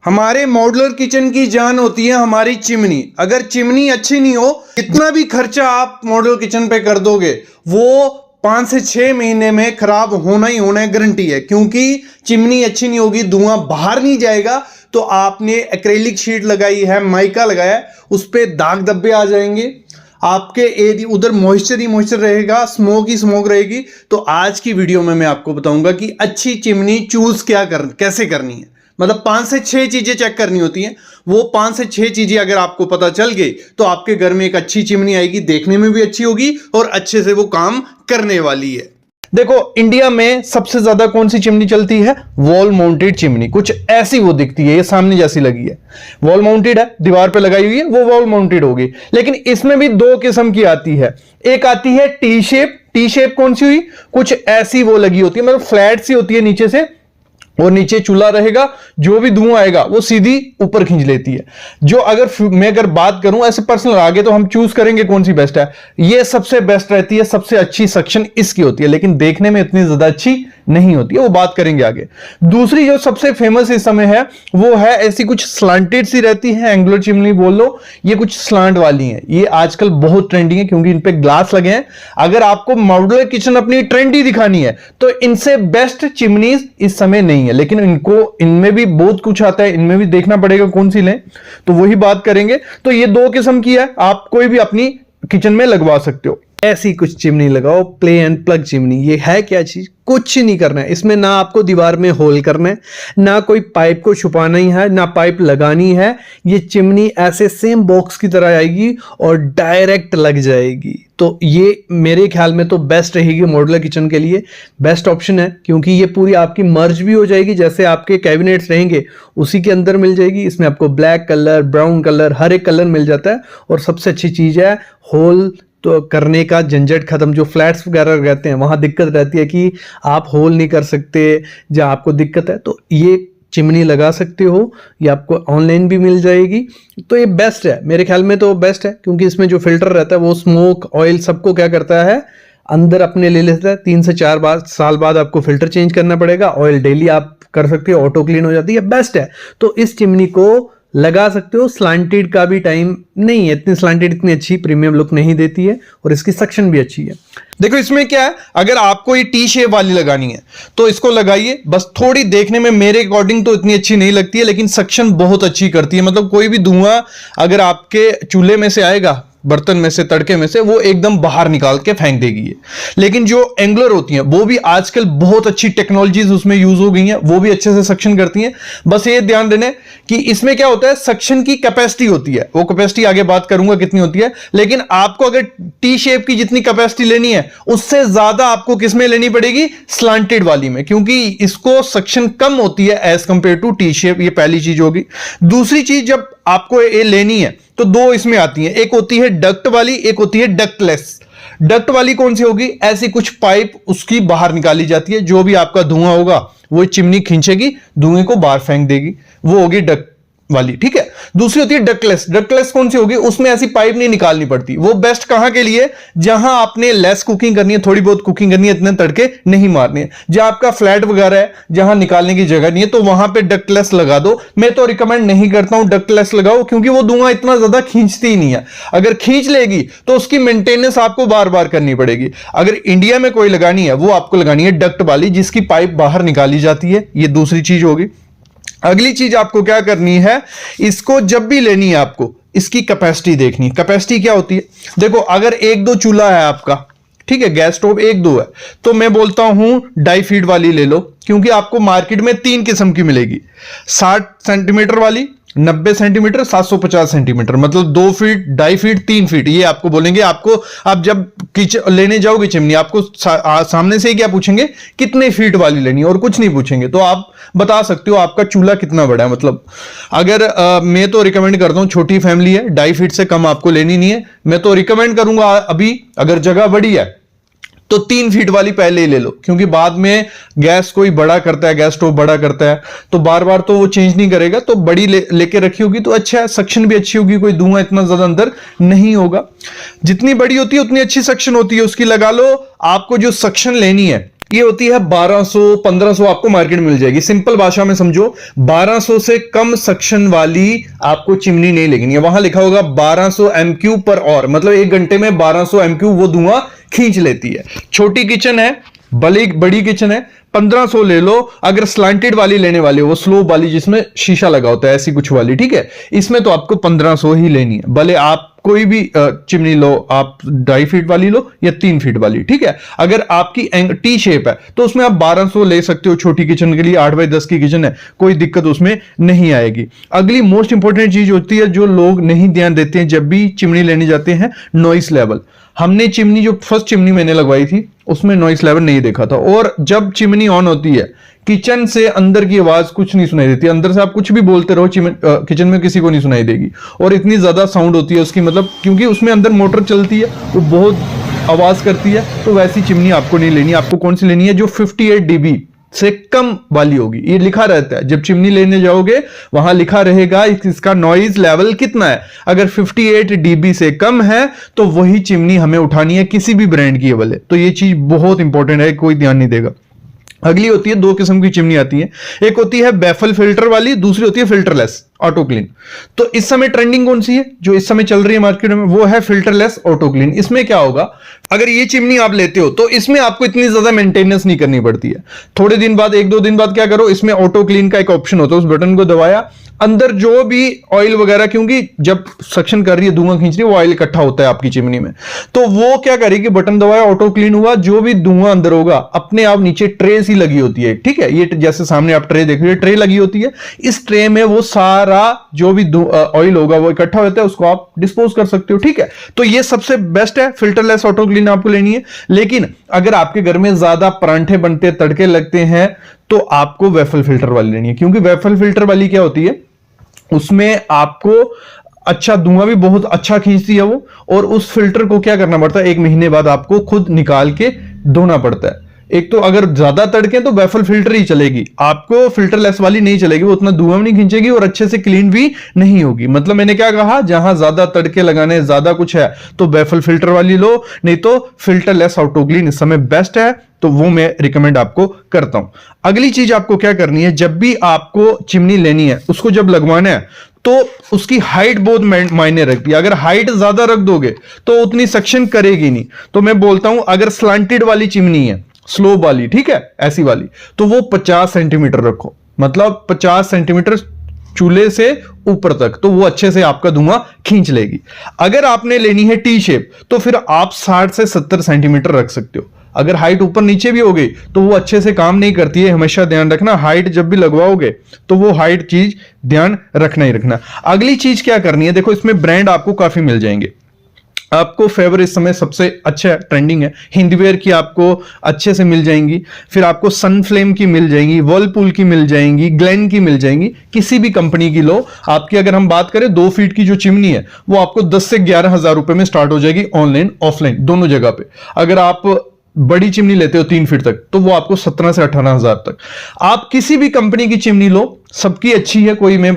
हमारे modular kitchen की जान होती है हमारी चिमनी। अगर चिमनी अच्छी नहीं हो, कितना भी खर्चा आप मॉड्यूलर किचन पे कर दोगे, वो 5 से 6 महीने में खराब होना ही होना है, गारंटी है। क्योंकि चिमनी अच्छी नहीं होगी, धुआं बाहर नहीं जाएगा। तो आपने एक्रेलिक शीट लगाई है, माइका लगाया है, उस पर दाग धब्बे आ जाएंगे, आपके एरिया उधर मॉइस्चर ही मॉइस्चर रहेगा, स्मोक ही स्मोक रहेगी। तो आज की वीडियो में मैं आपको बताऊंगा कि अच्छी चिमनी चूज कैसे करनी है। मतलब 5 से 6 चीजें चेक करनी होती हैं। वो 5 से 6 चीजें अगर आपको पता चल गई तो आपके घर में एक अच्छी चिमनी आएगी, देखने में भी अच्छी होगी और अच्छे से वो काम करने वाली है। देखो, इंडिया में सबसे ज्यादा कौन सी चिमनी चलती है? Wall mounted chimney. कुछ ऐसी वो दिखती है, ये सामने जैसी लगी है, वॉल माउंटेड है, दीवार पे लगाई हुई है, वो वॉल माउंटेड होगी। लेकिन इसमें भी 2 किस्म की आती है। एक आती है टी शेप। टी शेप कौन सी हुई? कुछ ऐसी वो लगी होती है, मतलब फ्लैट सी होती है नीचे से, और नीचे चूल्हा रहेगा, जो भी धुआं आएगा वो सीधी ऊपर खींच लेती है। जो अगर बात करूं ऐसे पर्सनल, आगे तो हम चूज करेंगे कौन सी बेस्ट है। ये सबसे बेस्ट रहती है, सबसे अच्छी सक्शन इसकी होती है, लेकिन देखने में इतनी ज्यादा अच्छी नहीं होती है, वो बात करेंगे आगे। दूसरी जो सबसे फेमस इस समय है वो है ऐसी कुछ स्लांटेड सी रहती है, एंगुलर चिमनी बोल लो। ये कुछ स्लांट वाली है, ये आजकल बहुत ट्रेंडिंग है क्योंकि इन पे ग्लास लगे हैं। अगर आपको मॉड्यूलर किचन अपनी ट्रेंडी दिखानी है तो इनसे बेस्ट चिमनीज इस समय नहीं है, लेकिन इनमें भी बहुत कुछ आता है, इनमें भी देखना पड़ेगा कौन सी लें, तो वही बात करेंगे। तो ये 2 किस्म की है, आप कोई भी अपनी किचन में लगवा सकते हो। ऐसी कुछ चिमनी लगाओ, प्ले एंड प्लग चिमनी। ये है क्या चीज? कुछ नहीं करना है इसमें, ना आपको दीवार में होल करना है, ना कोई पाइप को छुपाना ही है, ना पाइप लगानी है। ये चिमनी ऐसे सेम बॉक्स की तरह आएगी और डायरेक्ट लग जाएगी। तो ये मेरे ख्याल में तो बेस्ट रहेगी मॉड्यूलर किचन के लिए, बेस्ट ऑप्शन है। क्योंकि ये पूरी आपकी मर्ज भी हो जाएगी, जैसे आपके कैबिनेट्स रहेंगे उसी के अंदर मिल जाएगी। इसमें आपको ब्लैक कलर, ब्राउन कलर, हर एक कलर मिल जाता है। और सबसे अच्छी चीज है, होल तो करने का झंझट खत्म। जो फ्लैट्स वगैरह रहते हैं वहां दिक्कत रहती है कि आप होल नहीं कर सकते, जहां आपको दिक्कत है, तो ये चिमनी लगा सकते हो। ये आपको ऑनलाइन भी मिल जाएगी। तो ये बेस्ट है, मेरे ख्याल में तो बेस्ट है। क्योंकि इसमें जो फिल्टर रहता है वो स्मोक, ऑयल सबको क्या करता है, अंदर अपने ले लेता है। 3 से 4 साल बाद आपको फिल्टर चेंज करना पड़ेगा। ऑयल डेली आप कर सकते हो, ऑटो क्लीन हो जाती है, बेस्ट है। तो इस चिमनी को लगा सकते हो। स्लांटेड का भी टाइम नहीं है, इतनी स्लांटेड इतनी अच्छी प्रीमियम लुक नहीं देती है, और इसकी सक्शन भी अच्छी है। देखो इसमें क्या है, अगर आपको ये टी शेप वाली लगानी है तो इसको लगाइए। बस थोड़ी देखने में मेरे अकॉर्डिंग तो इतनी अच्छी नहीं लगती है, लेकिन सक्शन बहुत अच्छी करती है। मतलब कोई भी धुआं अगर आपके चूल्हे में से आएगा, बर्तन में से, तड़के में से, वो एकदम बाहर निकाल के फेंक देगी ये। लेकिन जो एंगुलर होती हैं वो भी आजकल बहुत अच्छी टेक्नोलॉजीज उसमें यूज हो गई हैं, वो भी अच्छे से सक्शन करती हैं। बस ये ध्यान देना कि इसमें क्या होता है, सक्शन की कैपेसिटी होती है, वो कैपेसिटी आगे बात करूंगा कितनी होती है। लेकिन आपको अगर टी शेप की जितनी कैपेसिटी लेनी है उससे ज्यादा आपको किसमें लेनी पड़ेगी? स्लांटेड वाली में, क्योंकि इसको सक्शन कम होती है as compare to T shape. ये पहली चीज होगी। दूसरी चीज, जब आपको ये लेनी है तो 2 इसमें आती हैं, एक होती है डक्ट वाली, एक होती है डक्टलेस। डक्ट वाली कौन सी होगी? ऐसी कुछ पाइप उसकी बाहर निकाली जाती है, जो भी आपका धुआं होगा वो चिमनी खींचेगी, धुएं को बाहर फेंक देगी, वो होगी डक्ट वाली, ठीक है। दूसरी होती है डक्टलेस। डक्टलेस कौन सी होगी? उसमें ऐसी पाइप नहीं निकालनी पड़ती। वो बेस्ट कहां के लिए? जहां आपने लेस कुकिंग करनी है, थोड़ी बहुत कुकिंग करनी है, इतने तड़के नहीं मारने हैं, जहां आपका फ्लैट वगैरह है, जहां निकालने की जगह नहीं है, तो वहां पे डक्टलेस लगा दो। मैं तो रिकमेंड नहीं करता हूं डक्टलेस लगाओ, क्योंकि वो धुआं इतना ज्यादा खींचती ही नहीं है। अगर खींच लेगी तो उसकी मेंटेनेंस आपको बार बार करनी पड़ेगी। अगर इंडिया में कोई लगानी है वो आपको लगानी है डक्ट वाली, जिसकी पाइप बाहर निकाली जाती है। ये दूसरी चीज होगी। अगली चीज आपको क्या करनी है, इसको जब भी लेनी है आपको इसकी कैपेसिटी देखनी है। कैपेसिटी क्या होती है? देखो, अगर 1-2 चूल्हा है आपका, ठीक है, गैस स्टोव 1-2 है, तो मैं बोलता हूं 2.5 फीट वाली ले लो। क्योंकि आपको मार्केट में 3 किस्म की मिलेगी, 60 सेंटीमीटर वाली, 90 सेंटीमीटर, 750 सेंटीमीटर। मतलब 2 फीट, 2.5 फीट, 3 फीट, ये आपको बोलेंगे। आपको आप जब किचन लेने जाओगे चिमनी, आपको सामने से ही क्या पूछेंगे, कितने फीट वाली लेनी है, और कुछ नहीं पूछेंगे। तो आप बता सकते हो आपका चूल्हा कितना बड़ा है। मतलब अगर मैं तो रिकमेंड करता हूं, छोटी फैमिली है, 2.5 फीट से कम आपको लेनी नहीं है। मैं तो रिकमेंड करूंगा अभी, अगर जगह बड़ी है तो 3 फीट वाली पहले ही ले लो। क्योंकि बाद में गैस कोई बड़ा करता है, गैस स्टोव बड़ा करता है, तो बार बार तो वो चेंज नहीं करेगा। तो बड़ी लेके रखी होगी तो अच्छा है, सक्शन भी अच्छी होगी, कोई धुआं इतना ज्यादा अंदर नहीं होगा। जितनी बड़ी होती है उतनी अच्छी सक्शन होती है उसकी। लगा लो आपको जो सक्शन लेनी है ये होती है 1200 1500 आपको मार्केट में मिल जाएगी। सिंपल भाषा में समझो, 1200 से कम सक्शन वाली आपको चिमनी नहीं लेनी है। वहां लिखा होगा 1200 MQ पर और, मतलब 1 घंटे में 1200 MQ वो धुआं खींच लेती है। छोटी किचन है, बड़ी किचन है, 1500 ले लो। अगर स्लांटेड वाली लेने वाले हो, वो स्लोप वाली जिसमें शीशा लगा होता है, ऐसी कुछ वाली, ठीक है, इसमें तो आपको 1500 ही लेनी है। भले आप कोई भी चिमनी लो, आप 2.5 फीट वाली लो या 3 फीट वाली, ठीक है। अगर आपकी टी शेप है तो उसमें आप 1200 ले सकते हो। छोटी किचन के लिए 8x10 की किचन है, कोई दिक्कत उसमें नहीं आएगी। अगली मोस्ट इंपॉर्टेंट चीज होती है जो लोग नहीं ध्यान देते हैं जब भी चिमनी लेने जाते हैं, नॉइस लेवल। हमने चिमनी, जो फर्स्ट चिमनी मैंने लगवाई थी उसमें नॉइस लेवल नहीं देखा था, और जब चिमनी ऑन होती है किचन से अंदर की आवाज कुछ नहीं सुनाई देती। अंदर से आप कुछ भी बोलते रहो, किचन में किसी को नहीं सुनाई देगी, और इतनी ज्यादा साउंड होती है उसकी, मतलब क्योंकि उसमें अंदर मोटर चलती है, वो बहुत आवाज करती है। तो वैसी चिमनी आपको नहीं लेनी। आपको कौन सी लेनी है? जो 58 dB से कम वाली होगी। ये लिखा रहता है जब चिमनी लेने जाओगे, वहां लिखा रहेगा इसका नॉइज लेवल कितना है। अगर 58 dB से कम है तो वही चिमनी हमें उठानी है, किसी भी ब्रांड की है भले। तो ये चीज बहुत इंपॉर्टेंट है, कोई ध्यान नहीं देगा। अगली होती है, 2 किस्म की चिमनी आती है, एक होती है बैफल फिल्टर वाली, दूसरी होती है फिल्टरलेस ऑटो क्लीन। तो इस समय ट्रेंडिंग कौन सी है जो इस समय चल रही है मार्केट में? वो है फिल्टरलेस ऑटो क्लीन। इसमें क्या होगा, अगर ये चिमनी आप लेते हो तो इसमें आपको इतनी ज्यादा मेंटेनेंस नहीं करनी पड़ती है। थोड़े दिन बाद, 1-2 दिन बाद क्या करो, इसमें ऑटो क्लीन का एक ऑप्शन होता है, उस बटन को दबाया, अंदर जो भी ऑयल वगैरह, क्योंकि जब सक्शन कर रही है, धुआं खींच रही है, वो ऑयल इकट्ठा होता है आपकी चिमनी में, तो वो क्या करेगी, बटन दबाया, ऑटो क्लीन हुआ, जो भी धुआं अंदर होगा अपने आप नीचे ट्रे सी लगी होती है, ठीक है। ये जैसे सामने आप ट्रे देख रहे हो, ट्रे लगी होती है, इस ट्रे में वो सारा जो भी ऑयल होगा वो इकट्ठा होता है, उसको आप डिस्पोज कर सकते हो, ठीक है। तो ये सबसे बेस्ट है, फिल्टरलेस ऑटो क्लीन आपको लेनी है। लेकिन अगर आपके घर में ज्यादा परांठे बनते, तड़के लगते हैं, तो आपको वेफल फिल्टर वाली लेनी है, क्योंकि वेफल फिल्टर वाली क्या होती है, उसमें आपको अच्छा धुआं भी बहुत अच्छा खींचती है वो, और उस फिल्टर को क्या करना पड़ता है, 1 महीने बाद आपको खुद निकाल के धोना पड़ता है। एक तो अगर ज्यादा तड़के तो वेफल फिल्टर ही चलेगी, आपको फिल्टरलेस वाली नहीं चलेगी, वो उतना धुआं नहीं खींचेगी और अच्छे से क्लीन भी नहीं होगी। मतलब मैंने क्या कहा, जहां ज्यादा तड़के लगाने, ज्यादा कुछ है, तो वेफल फिल्टर वाली लो, नहीं तो फिल्टरलेस ऑटो क्लीन इस समय बेस्ट है, तो वो मैं रिकमेंड आपको करता हूं। अगली चीज आपको क्या करनी है, जब भी आपको चिमनी लेनी है, उसको जब लगवाना है तो उसकी हाइट बहुत मायने रखती है। अगर हाइट ज्यादा रख दोगे तो उतनी सक्शन करेगी नहीं। तो मैं बोलता हूं, अगर स्लांटेड वाली चिमनी है, स्लोप वाली, ठीक है, ऐसी वाली, तो वो 50 सेंटीमीटर रखो, मतलब 50 सेंटीमीटर चूल्हे से ऊपर तक, तो वो अच्छे से आपका धुआं खींच लेगी। अगर आपने लेनी है टी शेप, तो फिर आप 60 से 70 सेंटीमीटर रख सकते हो। अगर हाइट ऊपर नीचे भी हो गई तो वो अच्छे से काम नहीं करती है। हमेशा ध्यान रखना, हाइट जब भी लगवाओगे तो वो हाइट चीज ध्यान रखना ही रखना। अगली चीज क्या करनी है, देखो इसमें ब्रांड आपको काफी मिल जाएंगे। आपको फेवर इस समय सबसे अच्छा ट्रेंडिंग है, हिंदवेयर की आपको अच्छे से मिल जाएंगी, फिर आपको सनफ्लेम की मिल जाएंगी, वर्लपूल की मिल जाएंगी, ग्लेन की मिल जाएंगी, किसी भी कंपनी की लो। आपकी अगर हम बात करें 2 फीट की जो चिमनी है, वो आपको 10 से 11 हजार रुपए में स्टार्ट हो जाएगी, ऑनलाइन ऑफलाइन दोनों जगह पे। अगर आप बड़ी चिमनी लेते हो 3 फीट तक, तो वो आपको 17 से 18 हजार तक। आप किसी भी कंपनी की चिमनी लो, सबकी अच्छी है, कोई मैं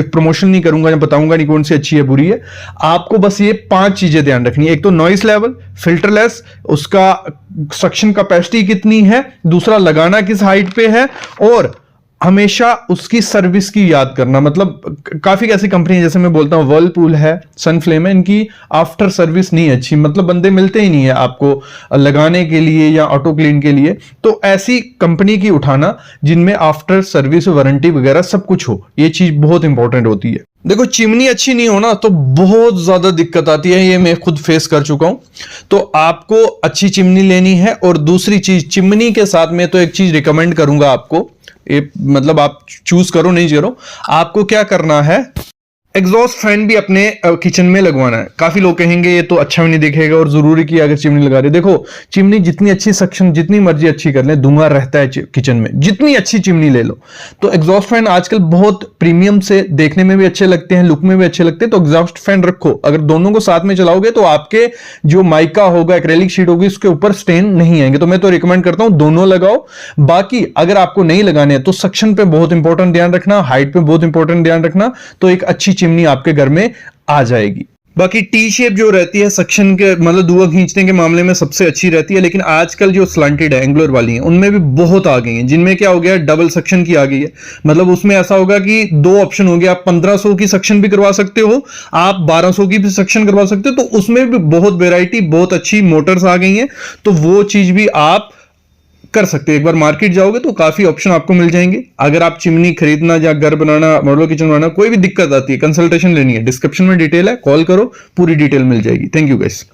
प्रमोशन नहीं करूंगा, मैं बताऊंगा नहीं कौन सी अच्छी है बुरी है। आपको बस ये 5 चीजें ध्यान रखनी है। एक तो नॉइस लेवल, फिल्टरलेस, उसका सक्शन कैपेसिटी कितनी है, दूसरा लगाना किस हाइट पे है, और हमेशा उसकी सर्विस की याद करना। मतलब काफी ऐसी कंपनी है, जैसे मैं बोलता हूं वर्लपूल है, सनफ्लेम है, इनकी आफ्टर सर्विस नहीं अच्छी, मतलब बंदे मिलते ही नहीं है आपको लगाने के लिए या ऑटो क्लीन के लिए। तो ऐसी कंपनी की उठाना जिनमें आफ्टर सर्विस वारंटी वगैरह सब कुछ हो, ये चीज बहुत इंपॉर्टेंट होती है। देखो चिमनी अच्छी नहीं हो ना तो बहुत ज्यादा दिक्कत आती है, ये मैं खुद फेस कर चुका हूं। तो आपको अच्छी चिमनी लेनी है। और दूसरी चीज, चिमनी के साथ में तो एक चीज रिकमेंड करूंगा आपको, ये मतलब आप चूज करो नहीं करो, आपको क्या करना है, एग्जॉस्ट फैन भी अपने किचन में लगवाना है। काफी लोग कहेंगे ये तो अच्छा भी नहीं दिखेगा और जरूरी की अगर चिमनी लगा रहे। देखो चिमनी जितनी अच्छी सक्शन जितनी मर्जी अच्छी कर ले, धुआं रहता है किचन में, जितनी अच्छी चिमनी ले लो। तो एग्जॉस्ट फैन आजकल बहुत प्रीमियम से, देखने में भी अच्छे लगते हैं, लुक में भी अच्छे लगते हैं, तो एग्जॉस्ट फैन रखो। अगर दोनों को साथ में चलाओगे तो आपके जो माइका होगा, एक्रेलिक शीट होगी, उसके ऊपर स्टेन नहीं आएंगे। तो मैं तो रिकमेंड करता हूं दोनों लगाओ। बाकी अगर आपको नहीं लगाने हैं तो सक्शन पे बहुत इंपॉर्टेंट ध्यान रखना, हाइट पे बहुत इंपॉर्टेंट ध्यान रखना, तो एक अच्छी चिमनी आपके घर में आ जाएगी। बाकी टी शेप जो रहती है सक्शन के मतलब धुआं खींचने के मामले में सबसे अच्छी रहती है, लेकिन आजकल जो स्लंटेड है एंगुलर वाली हैं उनमें भी बहुत आ गई हैं, जिनमें क्या हो गया डबल सक्शन की आ गई है। मतलब उसमें ऐसा होगा कि दो ऑप्शन हो गया, आप 1500 की सक्शन भी करवा सकते हो, आप 1200 की भी सक्शन करवा सकते हो, तो उसमें भी बहुत वेराइटी, बहुत अच्छी मोटर्स आ गई हैं, तो वो चीज भी आप कर सकते हैं। एक बार मार्केट जाओगे तो काफी ऑप्शन आपको मिल जाएंगे। अगर आप चिमनी खरीदना या घर बनाना, मॉडल किचन बनाना, कोई भी दिक्कत आती है, कंसल्टेशन लेनी है, डिस्क्रिप्शन में डिटेल है, कॉल करो, पूरी डिटेल मिल जाएगी। Thank you guys.